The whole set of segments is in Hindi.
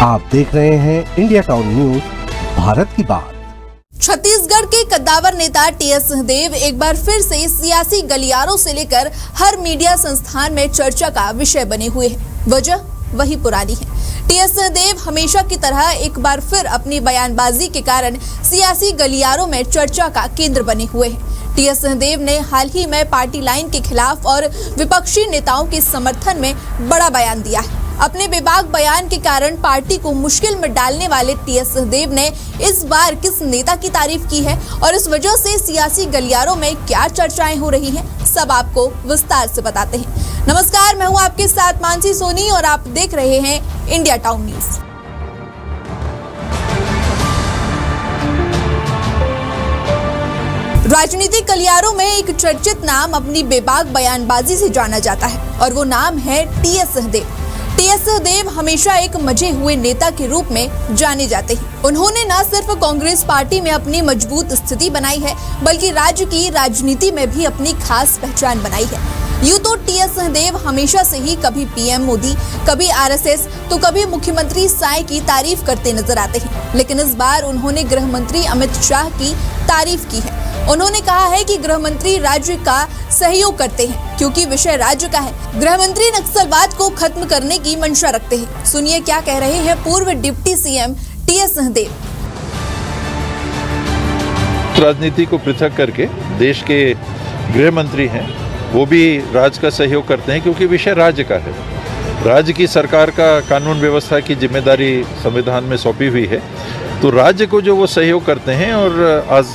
आप देख रहे हैं इंडिया टाउन न्यूज, भारत की बात। छत्तीसगढ़ के कद्दावर नेता टीएस सिंहदेव एक बार फिर से सियासी गलियारों से लेकर हर मीडिया संस्थान में चर्चा का विषय बने हुए हैं। वजह वही पुरानी है। टीएस सिंहदेव हमेशा की तरह एक बार फिर अपनी बयानबाजी के कारण सियासी गलियारों में चर्चा का केंद्र बने हुए हैं। टीएस सिंहदेव ने हाल ही में पार्टी लाइन के खिलाफ और विपक्षी नेताओं के समर्थन में बड़ा बयान दिया है। अपने बेबाक बयान के कारण पार्टी को मुश्किल में डालने वाले टीएस सिंहदेव ने इस बार किस नेता की तारीफ की है और इस वजह से सियासी गलियारों में क्या चर्चाएं हो रही हैं, सब आपको विस्तार से बताते हैं। नमस्कार, मैं हूं आपके साथ मानसी सोनी और आप देख रहे हैं इंडिया टाउन न्यूज। राजनीतिक गलियारों में एक चर्चित नाम अपनी बेबाक बयानबाजी से जाना जाता है और वो नाम है टीएस सिंहदेव। टीएस सिंहदेव हमेशा एक मजे हुए नेता के रूप में जाने जाते हैं। उन्होंने न सिर्फ कांग्रेस पार्टी में अपनी मजबूत स्थिति बनाई है, बल्कि राज्य की राजनीति में भी अपनी खास पहचान बनाई है। यूं तो टीएस सिंहदेव हमेशा से ही कभी पीएम मोदी, कभी आरएसएस, तो कभी मुख्यमंत्री साय की तारीफ करते नजर आते हैं, लेकिन इस बार उन्होंने गृह मंत्री अमित शाह की तारीफ की है। उन्होंने कहा है कि गृह मंत्री राज्य का सहयोग करते हैं क्योंकि विषय राज्य का है। गृह मंत्री नक्सलवाद को खत्म करने की मंशा रखते हैं। सुनिए क्या कह रहे हैं पूर्व डिप्टी सीएम टीएस सिंहदेव। राजनीति को पृथक करके देश के गृह मंत्री हैं, वो भी राज्य का सहयोग करते हैं क्योंकि विषय राज्य का है। राज्य की सरकार का कानून व्यवस्था की जिम्मेदारी संविधान में सौंपी हुई है, तो राज्य को जो वो सहयोग करते हैं। और आज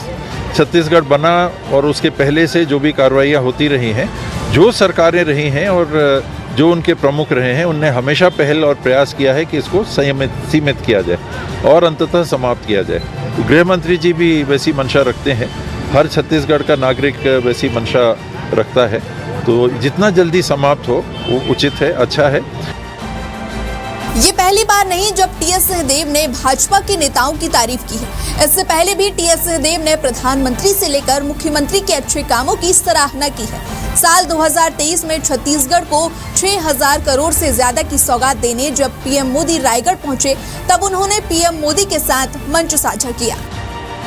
छत्तीसगढ़ बना और उसके पहले से जो भी कार्रवाइयाँ होती रही हैं, जो सरकारें रही हैं और जो उनके प्रमुख रहे हैं, उनने हमेशा पहल और प्रयास किया है कि इसको सीमित किया जाए और अंततः समाप्त किया जाए। तो गृह मंत्री जी भी वैसी मंशा रखते हैं, हर छत्तीसगढ़ का नागरिक वैसी मंशा रखता है, तो जितना जल्दी समाप्त हो वो उचित है, अच्छा है। ये पहली बार नहीं जब टीएस सिंहदेव ने भाजपा के नेताओं की तारीफ की है। इससे पहले भी टीएस सिंहदेव ने प्रधानमंत्री से लेकर मुख्यमंत्री के अच्छे कामों की सराहना की है। साल 2023 में छत्तीसगढ़ को 6000 करोड़ से ज्यादा की सौगात देने जब पीएम मोदी रायगढ़ पहुंचे, तब उन्होंने पीएम मोदी के साथ मंच साझा किया।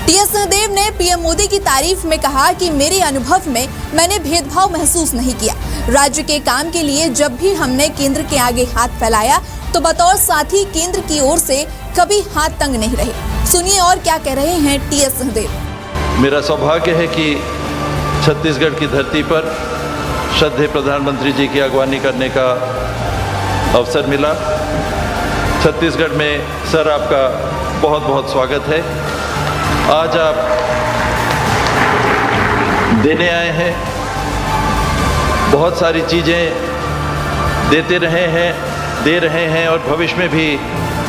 टीएस सिंहदेव ने पीएम मोदी की तारीफ में कहा कि मेरे अनुभव में मैंने भेदभाव महसूस नहीं किया। राज्य के काम के लिए जब भी हमने केंद्र के आगे हाथ फैलाया तो बतौर साथी केंद्र की ओर से कभी हाथ तंग नहीं रहे। सुनिए और क्या कह रहे हैं टीएस सिंहदेव। मेरा सौभाग्य है कि छत्तीसगढ़ की धरती पर श्रद्धेय प्रधानमंत्री जी की अगवानी करने का अवसर मिला। छत्तीसगढ़ में सर आपका बहुत बहुत स्वागत है। आज आप देने आए हैं, बहुत सारी चीज़ें देते रहे हैं, दे रहे हैं और भविष्य में भी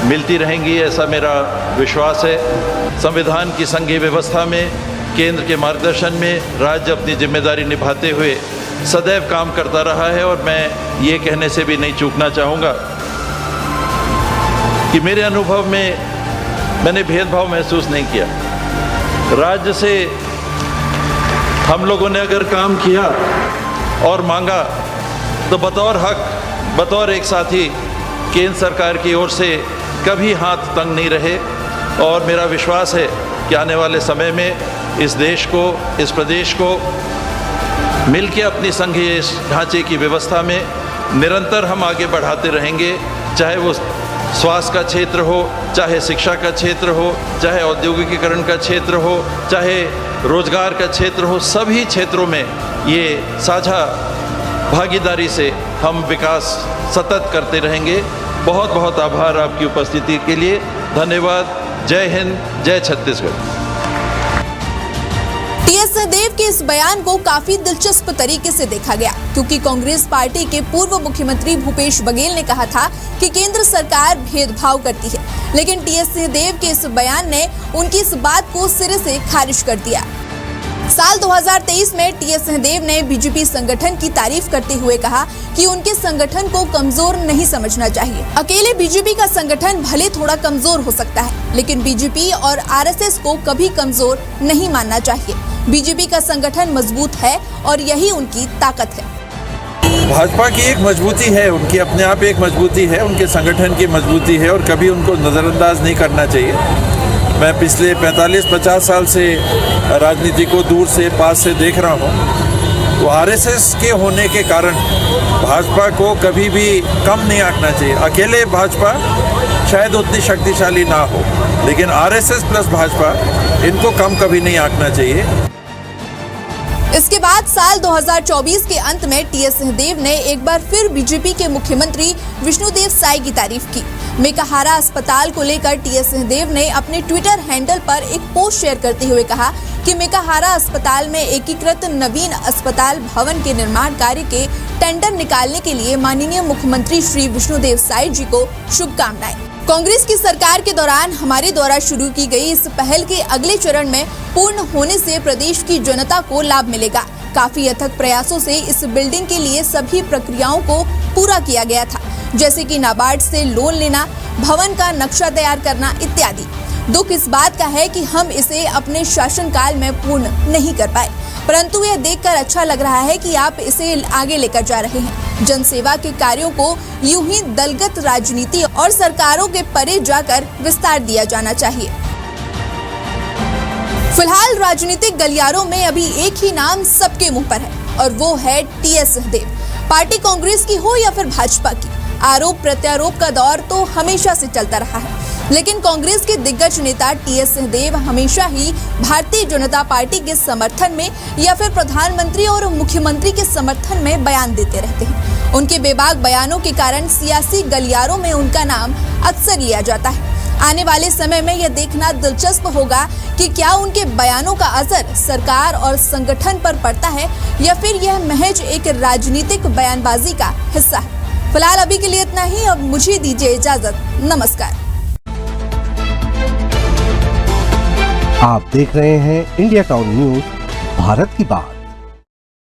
मिलती रहेंगी, ऐसा मेरा विश्वास है। संविधान की संघीय व्यवस्था में केंद्र के मार्गदर्शन में राज्य अपनी जिम्मेदारी निभाते हुए सदैव काम करता रहा है और मैं ये कहने से भी नहीं चूकना चाहूँगा कि मेरे अनुभव में मैंने भेदभाव महसूस नहीं किया। राज्य से हम लोगों ने अगर काम किया और मांगा तो बतौर हक, बतौर एक साथी केंद्र सरकार की ओर से कभी हाथ तंग नहीं रहे। और मेरा विश्वास है कि आने वाले समय में इस देश को, इस प्रदेश को मिलकर अपनी संघीय ढांचे की व्यवस्था में निरंतर हम आगे बढ़ाते रहेंगे, चाहे वो स्वास्थ्य का क्षेत्र हो, चाहे शिक्षा का क्षेत्र हो, चाहे औद्योगिकीकरण का क्षेत्र हो, चाहे रोजगार का क्षेत्र हो। सभी क्षेत्रों में ये साझा भागीदारी से हम विकास सतत करते रहेंगे। बहुत बहुत आभार आपकी उपस्थिति के लिए। धन्यवाद। जय हिंद, जय छत्तीसगढ़। टीएस सिंहदेव के इस बयान को काफी दिलचस्प तरीके से देखा गया क्योंकि कांग्रेस पार्टी के पूर्व मुख्यमंत्री भूपेश बघेल ने कहा था कि केंद्र सरकार भेदभाव करती है, लेकिन टीएस सिंहदेव के इस बयान ने उनकी इस बात को सिरे से खारिज कर दिया। साल 2023 में टीएस सिंहदेव ने बीजेपी संगठन की तारीफ करते हुए कहा कि उनके संगठन को कमजोर नहीं समझना चाहिए। अकेले बीजेपी का संगठन भले थोड़ा कमजोर हो सकता है, लेकिन बीजेपी और आरएसएस को कभी कमजोर नहीं मानना चाहिए। बीजेपी का संगठन मजबूत है और यही उनकी ताकत है। भाजपा की एक मजबूती है, उनकी अपने आप एक मजबूती है, उनके संगठन की मजबूती है और कभी उनको नज़रअंदाज नहीं करना चाहिए। मैं पिछले 45-50 साल से राजनीति को दूर से पास से देख रहा हूँ, तो आरएसएस के होने के कारण भाजपा को कभी भी कम नहीं आंकना चाहिए। अकेले भाजपा शायद उतनी शक्तिशाली ना हो, लेकिन आरएसएस प्लस भाजपा इनको कम कभी नहीं आंकना चाहिए। इसके बाद साल 2024 के अंत में टीएस सिंहदेव ने एक बार फिर बीजेपी के मुख्यमंत्री विष्णुदेव साई की तारीफ की। मेकाहारा अस्पताल को लेकर टीएस सिंहदेव ने अपने ट्विटर हैंडल पर एक पोस्ट शेयर करते हुए कहा कि मेकाहारा अस्पताल में एकीकृत नवीन अस्पताल भवन के निर्माण कार्य के टेंडर निकालने के लिए माननीय मुख्यमंत्री श्री विष्णुदेव साई जी को शुभकामनाएं। कांग्रेस की सरकार के दौरान हमारे द्वारा शुरू की गई इस पहल के अगले चरण में पूर्ण होने से प्रदेश की जनता को लाभ मिलेगा। काफी अथक प्रयासों से इस बिल्डिंग के लिए सभी प्रक्रियाओं को पूरा किया गया था, जैसे कि नाबार्ड से लोन लेना, भवन का नक्शा तैयार करना इत्यादि। दुख इस बात का है कि हम इसे अपने शासनकाल में पूर्ण नहीं कर पाए, परंतु यह देखकर अच्छा लग रहा है कि आप इसे आगे लेकर जा रहे हैं। जनसेवा के कार्यों को यूं ही दलगत राजनीति और सरकारों के परे जाकर विस्तार दिया जाना चाहिए। फिलहाल राजनीतिक गलियारों में अभी एक ही नाम सबके मुंह पर है और वो है टीएस सिंहदेव। पार्टी कांग्रेस की हो या फिर भाजपा की, आरोप प्रत्यारोप का दौर तो हमेशा से चलता रहा है, लेकिन कांग्रेस के दिग्गज नेता टीएस सिंहदेव हमेशा ही भारतीय जनता पार्टी के समर्थन में या फिर प्रधानमंत्री और मुख्यमंत्री के समर्थन में बयान देते रहते हैं। उनके बेबाक बयानों के कारण सियासी गलियारों में उनका नाम अक्सर लिया जाता है। आने वाले समय में यह देखना दिलचस्प होगा कि क्या उनके बयानों का असर सरकार और संगठन पर पड़ता है या फिर यह महज एक राजनीतिक बयानबाजी का हिस्सा है। फिलहाल अभी के लिए इतना ही। अब मुझे दीजिए इजाजत। नमस्कार। आप देख रहे हैं इंडिया टाउन न्यूज, भारत की बात।